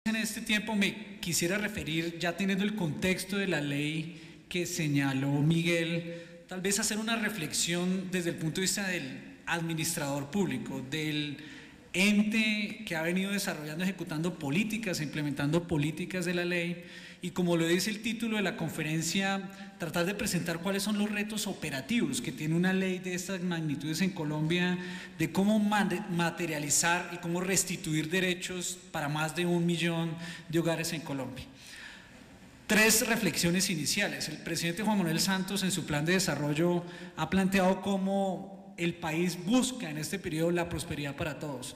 En este tiempo me quisiera referir, ya teniendo el contexto de la ley que señaló Miguel, tal vez hacer una reflexión desde el punto de vista del administrador público, del ente que ha venido desarrollando, ejecutando políticas, implementando políticas de la ley, y como lo dice el título de la conferencia, tratar de presentar cuáles son los retos operativos que tiene una ley de estas magnitudes en Colombia, de cómo materializar y cómo restituir derechos para más de 1 millón de hogares en Colombia. Tres reflexiones iniciales. El presidente Juan Manuel Santos en su plan de desarrollo ha planteado cómo el país busca en este periodo la prosperidad para todos.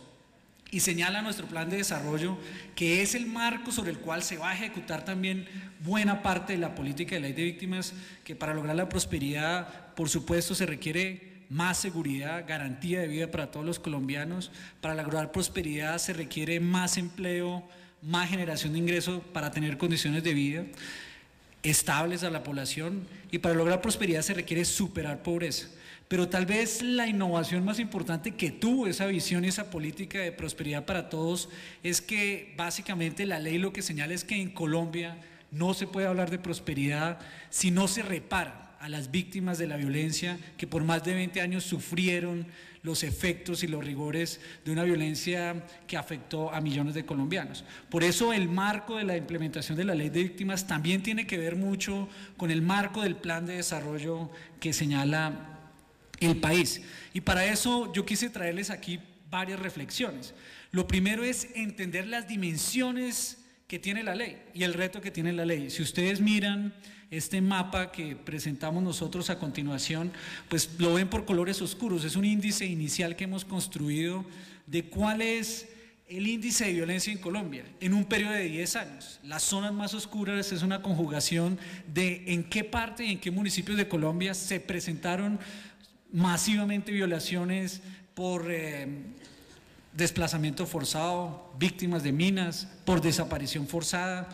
Y señala nuestro plan de desarrollo que es el marco sobre el cual se va a ejecutar también buena parte de la política de ley de víctimas, que para lograr la prosperidad, por supuesto, se requiere más seguridad, garantía de vida para todos los colombianos. Para lograr prosperidad se requiere más empleo, más generación de ingresos para tener condiciones de vida estables a la población, y para lograr prosperidad se requiere superar pobreza. Pero tal vez la innovación más importante que tuvo esa visión y esa política de prosperidad para todos es que básicamente la ley lo que señala es que en Colombia no se puede hablar de prosperidad si no se repara a las víctimas de la violencia que por más de 20 años sufrieron los efectos y los rigores de una violencia que afectó a millones de colombianos. Por eso el marco de la implementación de la ley de víctimas también tiene que ver mucho con el marco del plan de desarrollo que señala el país. Y para eso yo quise traerles aquí varias reflexiones. Lo primero es entender las dimensiones que tiene la ley y el reto que tiene la ley. Si ustedes miran este mapa que presentamos nosotros a continuación, pues lo ven por colores oscuros. Es un índice inicial que hemos construido de cuál es el índice de violencia en Colombia en un periodo de 10 años. Las zonas más oscuras es una conjugación de en qué parte y en qué municipios de Colombia se presentaron masivamente violaciones por desplazamiento forzado, víctimas de minas, por desaparición forzada.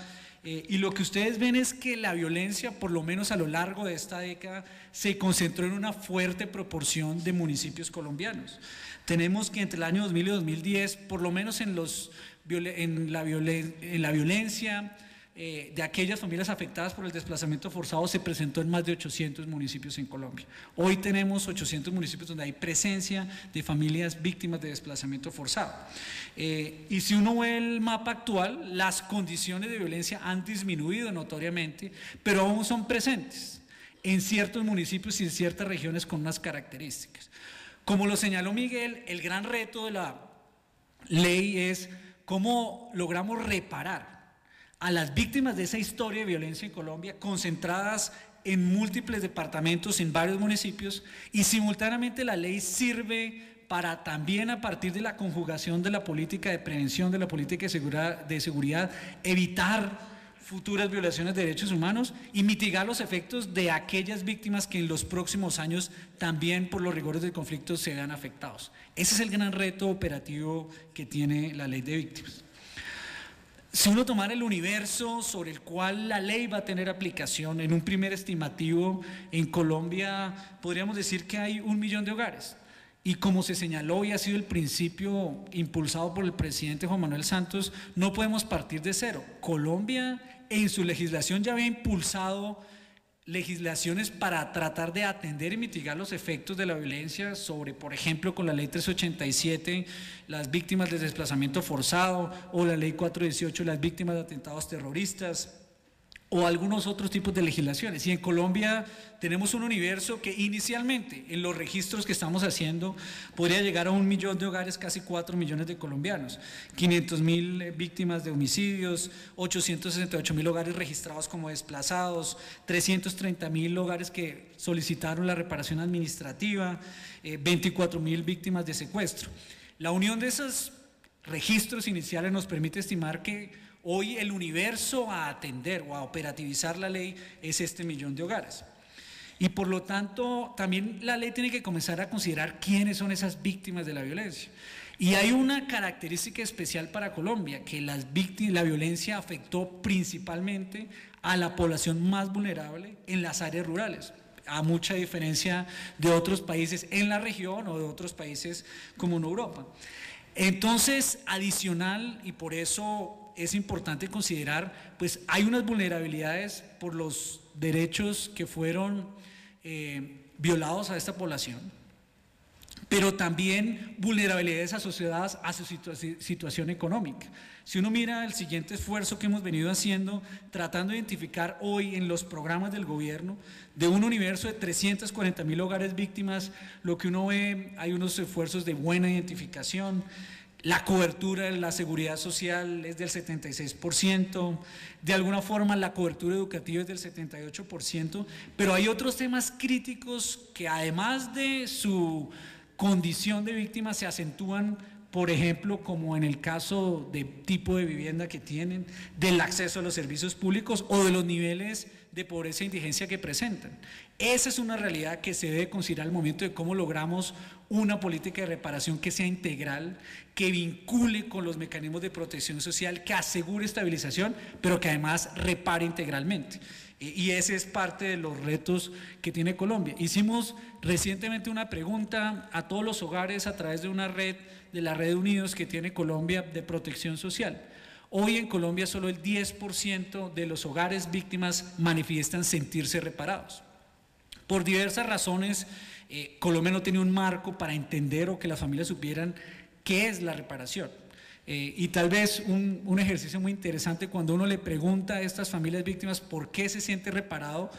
Y lo que ustedes ven es que la violencia, por lo menos a lo largo de esta década, se concentró en una fuerte proporción de municipios colombianos. Tenemos que entre el año 2000 y 2010, por lo menos en la violencia de aquellas familias afectadas por el desplazamiento forzado, se presentó en más de 800 municipios en Colombia. Hoy tenemos 800 municipios donde hay presencia de familias víctimas de desplazamiento forzado. Y si uno ve el mapa actual, las condiciones de violencia han disminuido notoriamente, pero aún son presentes en ciertos municipios y en ciertas regiones con unas características. Como lo señaló Miguel, el gran reto de la ley es cómo logramos reparar a las víctimas de esa historia de violencia en Colombia, concentradas en múltiples departamentos, en varios municipios, y simultáneamente la ley sirve para también, a partir de la conjugación de la política de prevención, de la política de seguridad, evitar futuras violaciones de derechos humanos y mitigar los efectos de aquellas víctimas que en los próximos años también por los rigores del conflicto se vean afectados. Ese es el gran reto operativo que tiene la ley de víctimas. Si uno tomara el universo sobre el cual la ley va a tener aplicación, en un primer estimativo, en Colombia podríamos decir que hay 1 millón de hogares. Y como se señaló y ha sido el principio impulsado por el presidente Juan Manuel Santos, no podemos partir de cero. Colombia en su legislación ya había impulsado legislaciones para tratar de atender y mitigar los efectos de la violencia sobre, por ejemplo, con la ley 387, las víctimas de desplazamiento forzado, o la ley 418, las víctimas de atentados terroristas, o algunos otros tipos de legislaciones. Y en Colombia tenemos un universo que inicialmente en los registros que estamos haciendo podría llegar a 1 millón de hogares, casi 4 millones de colombianos, 500.000 víctimas de homicidios, 868.000 hogares registrados como desplazados, 330.000 hogares que solicitaron la reparación administrativa, 24.000 víctimas de secuestro. La unión de esos registros iniciales nos permite estimar que hoy el universo a atender o a operativizar la ley es este 1 millón de hogares. Y por lo tanto, también la ley tiene que comenzar a considerar quiénes son esas víctimas de la violencia. Y hay una característica especial para Colombia, que la violencia afectó principalmente a la población más vulnerable en las áreas rurales, a mucha diferencia de otros países en la región o de otros países como en Europa. Entonces, adicional, y por eso es importante considerar, pues hay unas vulnerabilidades por los derechos que fueron violados a esta población, pero también vulnerabilidades asociadas a su situación económica. Si uno mira el siguiente esfuerzo que hemos venido haciendo, tratando de identificar hoy en los programas del gobierno, de un universo de 340.000 hogares víctimas, lo que uno ve, hay unos esfuerzos de buena identificación. La cobertura de la seguridad social es del 76%, de alguna forma la cobertura educativa es del 78%, pero hay otros temas críticos que además de su condición de víctima se acentúan, por ejemplo, como en el caso de tipo de vivienda que tienen, del acceso a los servicios públicos o de los niveles de pobreza e indigencia que presentan. Esa es una realidad que se debe considerar al momento de cómo logramos una política de reparación que sea integral, que vincule con los mecanismos de protección social, que asegure estabilización, pero que además repare integralmente. Y ese es parte de los retos que tiene Colombia. Hicimos recientemente una pregunta a todos los hogares a través de una red, de la Red Unidos que tiene Colombia de protección social. Hoy en Colombia solo el 10% de los hogares víctimas manifiestan sentirse reparados. Por diversas razones, Colombia no tiene un marco para entender o que las familias supieran qué es la reparación. Y tal vez un ejercicio muy interesante cuando uno le pregunta a estas familias víctimas por qué se siente reparado,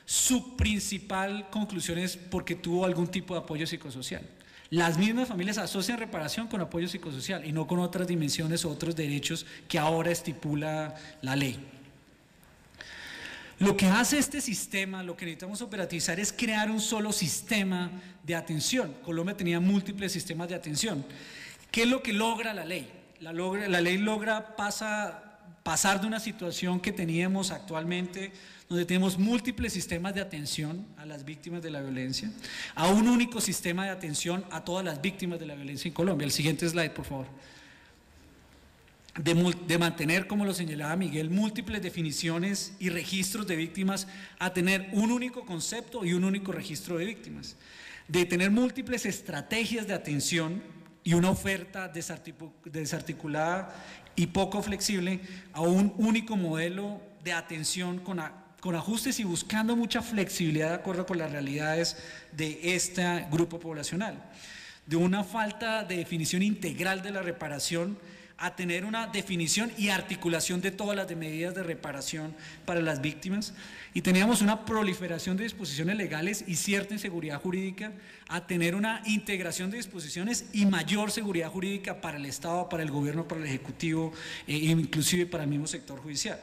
su principal conclusión es porque tuvo algún tipo de apoyo psicosocial. Las mismas familias asocian reparación con apoyo psicosocial y no con otras dimensiones o otros derechos que ahora estipula la ley. Lo que hace este sistema, lo que necesitamos operativizar es crear un solo sistema de atención. Colombia tenía múltiples sistemas de atención. ¿Qué es lo que logra la ley? La ley logra pasar de una situación que teníamos actualmente, donde tenemos múltiples sistemas de atención a las víctimas de la violencia, a un único sistema de atención a todas las víctimas de la violencia en Colombia. El siguiente slide, por favor. De mantener, como lo señalaba Miguel, múltiples definiciones y registros de víctimas a tener un único concepto y un único registro de víctimas. De tener múltiples estrategias de atención y una oferta desarticulada y poco flexible a un único modelo de atención con ajustes y buscando mucha flexibilidad de acuerdo con las realidades de este grupo poblacional. De una falta de definición integral de la reparación a tener una definición y articulación de todas las medidas de reparación para las víctimas, y teníamos una proliferación de disposiciones legales y cierta inseguridad jurídica, a tener una integración de disposiciones y mayor seguridad jurídica para el Estado, para el gobierno, para el Ejecutivo, inclusive para el mismo sector judicial.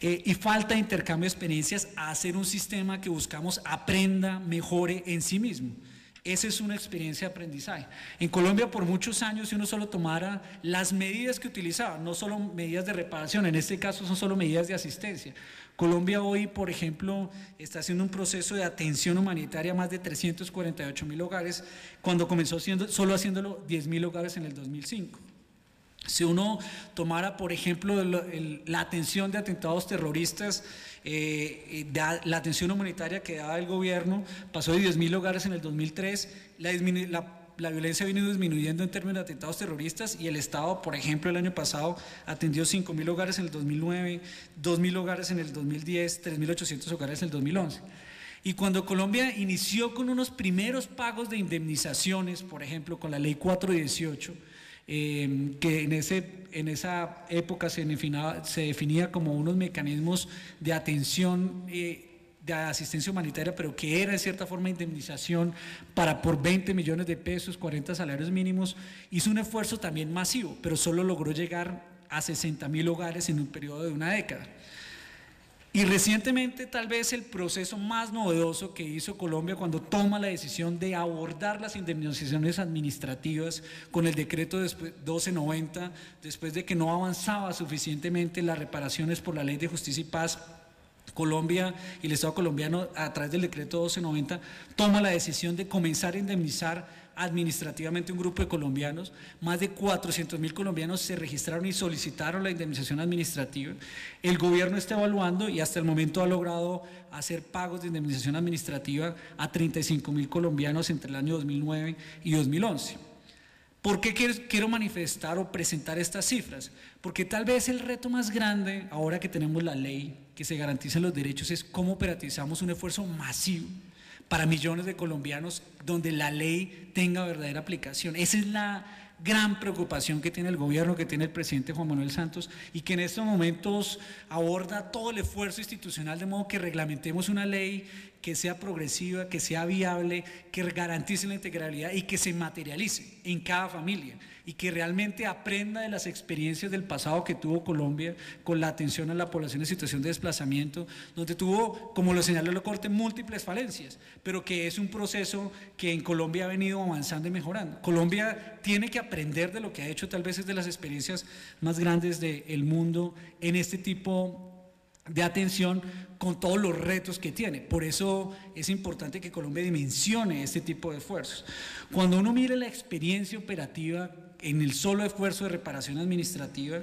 Y falta de intercambio de experiencias a hacer un sistema que buscamos aprenda, mejore en sí mismo. Esa es una experiencia de aprendizaje. En Colombia por muchos años, si uno solo tomara las medidas que utilizaba, no solo medidas de reparación, en este caso son solo medidas de asistencia. Colombia hoy, por ejemplo, está haciendo un proceso de atención humanitaria a más de 348.000 hogares, cuando comenzó solo haciéndolo 10.000 hogares en el 2005. Si uno tomara, por ejemplo, la atención de atentados terroristas, la atención humanitaria que daba el gobierno pasó de 10.000 hogares en el 2003, la violencia vino disminuyendo en términos de atentados terroristas y el Estado, por ejemplo, el año pasado atendió 5.000 hogares en el 2009, 2.000 hogares en el 2010, 3.800 hogares en el 2011. Y cuando Colombia inició con unos primeros pagos de indemnizaciones, por ejemplo, con la ley 418, que en esa época se definía como unos mecanismos de atención, de asistencia humanitaria, pero que era en cierta forma indemnización por 20 millones de pesos, 40 salarios mínimos, hizo un esfuerzo también masivo, pero solo logró llegar a 60.000 hogares en un periodo de una década. Y recientemente tal vez el proceso más novedoso que hizo Colombia cuando toma la decisión de abordar las indemnizaciones administrativas con el decreto 1290, después de que no avanzaba suficientemente las reparaciones por la Ley de Justicia y Paz, Colombia y el Estado colombiano a través del decreto 1290 toma la decisión de comenzar a indemnizar administrativamente un grupo de colombianos. Más de 400.000 colombianos se registraron y solicitaron la indemnización administrativa. El gobierno está evaluando y hasta el momento ha logrado hacer pagos de indemnización administrativa a 35.000 colombianos entre el año 2009 y 2011. ¿Por qué quiero manifestar o presentar estas cifras? Porque tal vez el reto más grande, ahora que tenemos la ley, que se garanticen los derechos, es cómo operativizamos un esfuerzo masivo para millones de colombianos donde la ley tenga verdadera aplicación. Esa es la gran preocupación que tiene el gobierno, que tiene el presidente Juan Manuel Santos, y que en estos momentos aborda todo el esfuerzo institucional de modo que reglamentemos una ley que sea progresiva, que sea viable, que garantice la integralidad y que se materialice en cada familia y que realmente aprenda de las experiencias del pasado que tuvo Colombia con la atención a la población en situación de desplazamiento, donde tuvo, como lo señaló la Corte, múltiples falencias, pero que es un proceso que en Colombia ha venido avanzando y mejorando. Colombia tiene que aprender de lo que ha hecho, tal vez es de las experiencias más grandes del mundo en este tipo de atención con todos los retos que tiene. Por eso es importante que Colombia dimensione este tipo de esfuerzos. Cuando uno mira la experiencia operativa en el solo esfuerzo de reparación administrativa,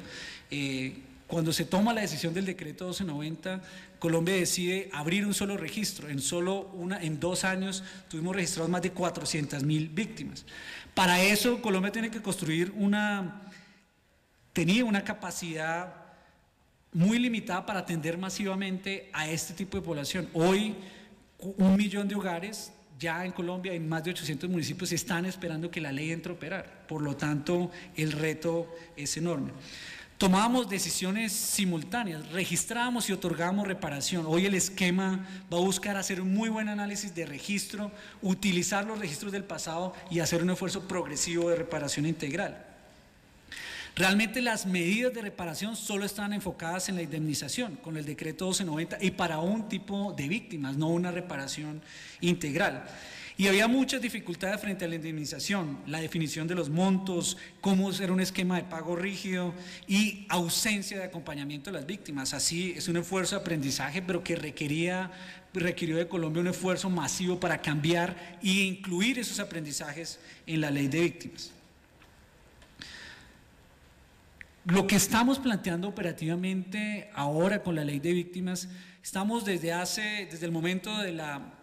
cuando se toma la decisión del decreto 1290, Colombia decide abrir un solo registro. En 2 años tuvimos registrados más de 400.000 víctimas. Para eso Colombia tiene que construir tenía una capacidad muy limitada para atender masivamente a este tipo de población. Hoy 1 millón de hogares ya en Colombia, en más de 800 municipios, están esperando que la ley entre a operar. Por lo tanto, el reto es enorme. Tomábamos decisiones simultáneas, registrábamos y otorgábamos reparación. Hoy el esquema va a buscar hacer un muy buen análisis de registro, utilizar los registros del pasado y hacer un esfuerzo progresivo de reparación integral. Realmente las medidas de reparación solo están enfocadas en la indemnización con el decreto 1290 y para un tipo de víctimas, no una reparación integral. Y había muchas dificultades frente a la indemnización, la definición de los montos, cómo hacer un esquema de pago rígido y ausencia de acompañamiento de las víctimas. Así es un esfuerzo de aprendizaje, pero que requirió de Colombia un esfuerzo masivo para cambiar e incluir esos aprendizajes en la ley de víctimas. Lo que estamos planteando operativamente ahora con la ley de víctimas, estamos desde el momento de la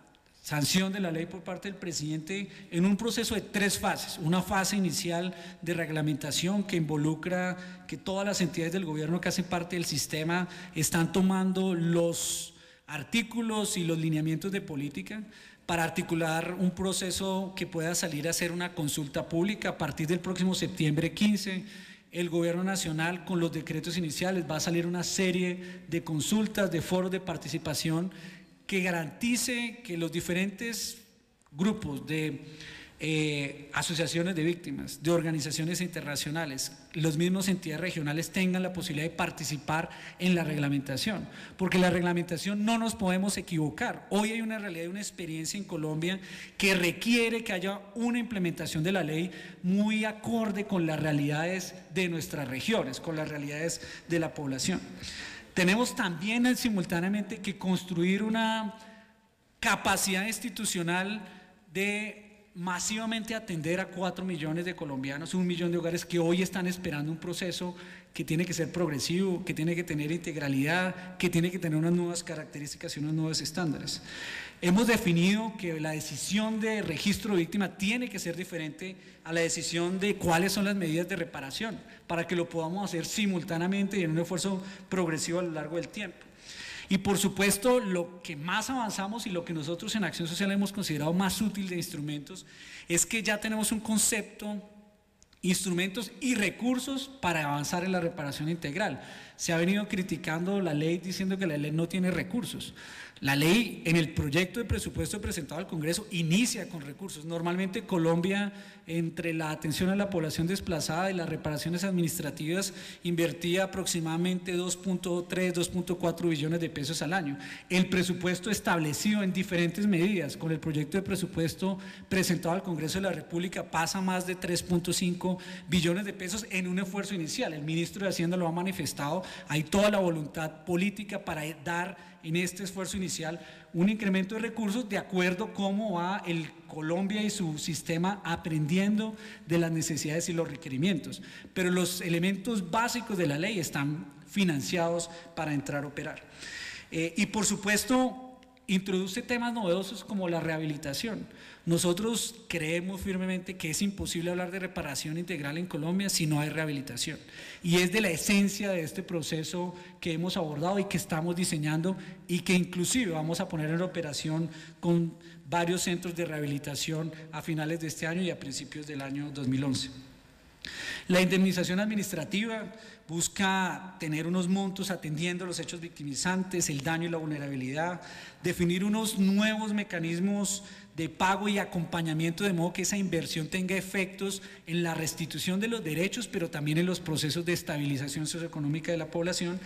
sanción de la ley por parte del presidente en un proceso de 3 fases. Una fase inicial de reglamentación que involucra que todas las entidades del gobierno que hacen parte del sistema están tomando los artículos y los lineamientos de política para articular un proceso que pueda salir a ser una consulta pública a partir del próximo septiembre 15. El gobierno nacional con los decretos iniciales va a salir una serie de consultas, de foros de participación que garantice que los diferentes grupos de asociaciones de víctimas, de organizaciones internacionales, las mismas entidades regionales tengan la posibilidad de participar en la reglamentación, porque la reglamentación no nos podemos equivocar. Hoy hay una realidad, una experiencia en Colombia que requiere que haya una implementación de la ley muy acorde con las realidades de nuestras regiones, con las realidades de la población. Tenemos también simultáneamente que construir una capacidad institucional de masivamente atender a 4 millones de colombianos, 1 millón de hogares que hoy están esperando un proceso que tiene que ser progresivo, que tiene que tener integralidad, que tiene que tener unas nuevas características y unos nuevos estándares. Hemos definido que la decisión de registro de víctima tiene que ser diferente a la decisión de cuáles son las medidas de reparación, para que lo podamos hacer simultáneamente y en un esfuerzo progresivo a lo largo del tiempo. Y por supuesto, lo que más avanzamos y lo que nosotros en Acción Social hemos considerado más útil de instrumentos es que ya tenemos un concepto, instrumentos y recursos para avanzar en la reparación integral. Se ha venido criticando la ley diciendo que la ley no tiene recursos. La ley en el proyecto de presupuesto presentado al Congreso inicia con recursos. Normalmente Colombia, entre la atención a la población desplazada y las reparaciones administrativas, invertía aproximadamente 2.3, 2.4 billones de pesos al año. El presupuesto establecido en diferentes medidas con el proyecto de presupuesto presentado al Congreso de la República pasa más de 3.5 billones de pesos en un esfuerzo inicial. El ministro de Hacienda lo ha manifestado, hay toda la voluntad política para dar en este esfuerzo inicial un incremento de recursos de acuerdo a cómo va el Colombia y su sistema aprendiendo de las necesidades y los requerimientos. Pero los elementos básicos de la ley están financiados para entrar a operar. Y por supuesto, introduce temas novedosos como la rehabilitación. Nosotros creemos firmemente que es imposible hablar de reparación integral en Colombia si no hay rehabilitación. Y es de la esencia de este proceso que hemos abordado y que estamos diseñando y que inclusive vamos a poner en operación con varios centros de rehabilitación a finales de este año y a principios del año 2011. La indemnización administrativa busca tener unos montos atendiendo los hechos victimizantes, el daño y la vulnerabilidad, definir unos nuevos mecanismos de pago y acompañamiento de modo que esa inversión tenga efectos en la restitución de los derechos, pero también en los procesos de estabilización socioeconómica de la población.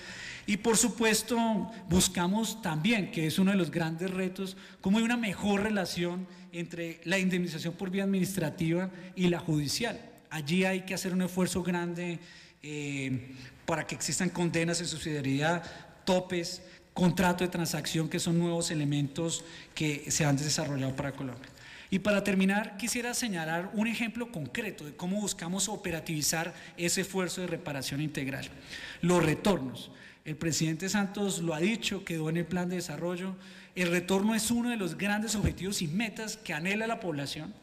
Y por supuesto buscamos también, que es uno de los grandes retos, cómo hay una mejor relación entre la indemnización por vía administrativa y la judicial. Allí hay que hacer un esfuerzo grande para que existan condenas en subsidiariedad, topes, contrato de transacción, que son nuevos elementos que se han desarrollado para Colombia. Y para terminar, quisiera señalar un ejemplo concreto de cómo buscamos operativizar ese esfuerzo de reparación integral. Los retornos. El presidente Santos lo ha dicho, quedó en el plan de desarrollo. El retorno es uno de los grandes objetivos y metas que anhela la población,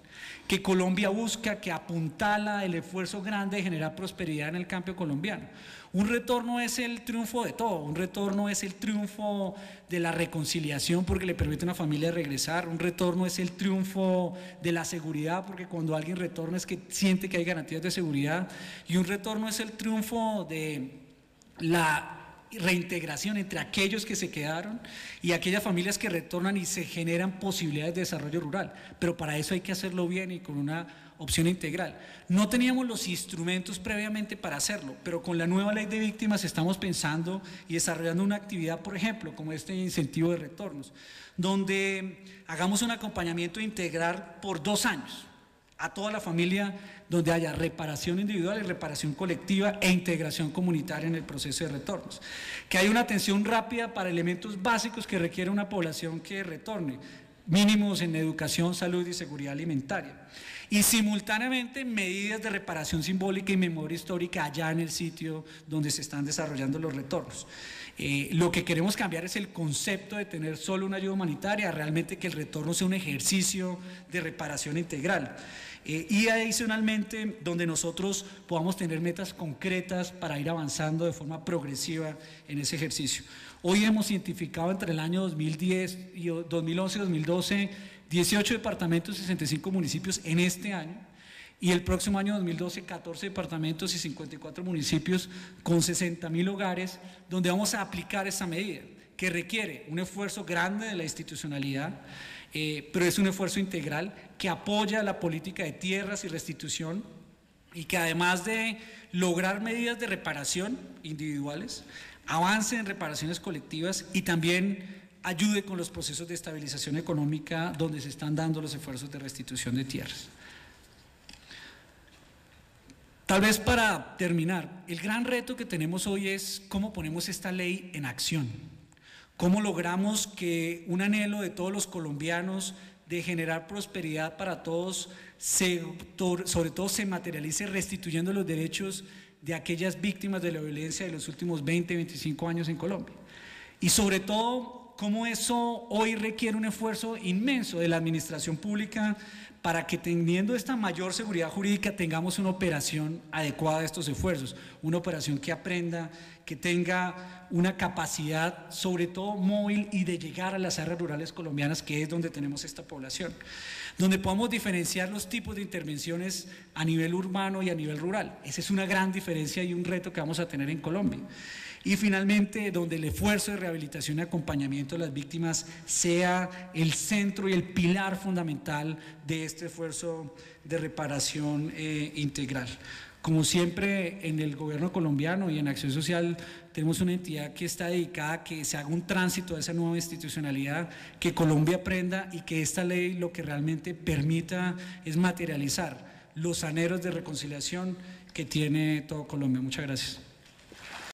que Colombia busca, que apuntala el esfuerzo grande de generar prosperidad en el campo colombiano. Un retorno es el triunfo de todo, un retorno es el triunfo de la reconciliación porque le permite a una familia regresar, un retorno es el triunfo de la seguridad porque cuando alguien retorna es que siente que hay garantías de seguridad, y un retorno es el triunfo de la reintegración entre aquellos que se quedaron y aquellas familias que retornan y se generan posibilidades de desarrollo rural, pero para eso hay que hacerlo bien y con una opción integral. No teníamos los instrumentos previamente para hacerlo, pero con la nueva ley de víctimas estamos pensando y desarrollando una actividad, por ejemplo, como este incentivo de retornos, donde hagamos un acompañamiento integral por 2 años a toda la familia, donde haya reparación individual y reparación colectiva e integración comunitaria en el proceso de retornos. Que haya una atención rápida para elementos básicos que requiere una población que retorne, mínimos en educación, salud y seguridad alimentaria. Y simultáneamente medidas de reparación simbólica y memoria histórica allá en el sitio donde se están desarrollando los retornos. Lo que queremos cambiar es el concepto de tener solo una ayuda humanitaria, realmente que el retorno sea un ejercicio de reparación integral. Y adicionalmente donde nosotros podamos tener metas concretas para ir avanzando de forma progresiva en ese ejercicio. Hoy hemos identificado entre el año 2010 y 2011 y 2012 18 departamentos y 65 municipios en este año, y el próximo año 2012 14 departamentos y 54 municipios con 60.000 hogares donde vamos a aplicar esta medida que requiere un esfuerzo grande de la institucionalidad, pero es un esfuerzo integral que apoya la política de tierras y restitución y que además de lograr medidas de reparación individuales, avance en reparaciones colectivas y también ayude con los procesos de estabilización económica donde se están dando los esfuerzos de restitución de tierras. Tal vez para terminar, el gran reto que tenemos hoy es cómo ponemos esta ley en acción, cómo logramos que un anhelo de todos los colombianos de generar prosperidad para todos, sobre todo se materialice restituyendo los derechos de aquellas víctimas de la violencia de los últimos 20, 25 años en Colombia. Y sobre todo, cómo eso hoy requiere un esfuerzo inmenso de la administración pública para que teniendo esta mayor seguridad jurídica tengamos una operación adecuada a estos esfuerzos, una operación que aprenda, que tenga una capacidad sobre todo móvil y de llegar a las áreas rurales colombianas, que es donde tenemos esta población, donde podamos diferenciar los tipos de intervenciones a nivel urbano y a nivel rural. Esa es una gran diferencia y un reto que vamos a tener en Colombia. Y finalmente, donde el esfuerzo de rehabilitación y acompañamiento de las víctimas sea el centro y el pilar fundamental de este esfuerzo de reparación integral. Como siempre, en el gobierno colombiano y en Acción Social tenemos una entidad que está dedicada a que se haga un tránsito a esa nueva institucionalidad, que Colombia aprenda y que esta ley lo que realmente permita es materializar los anhelos de reconciliación que tiene todo Colombia. Muchas gracias.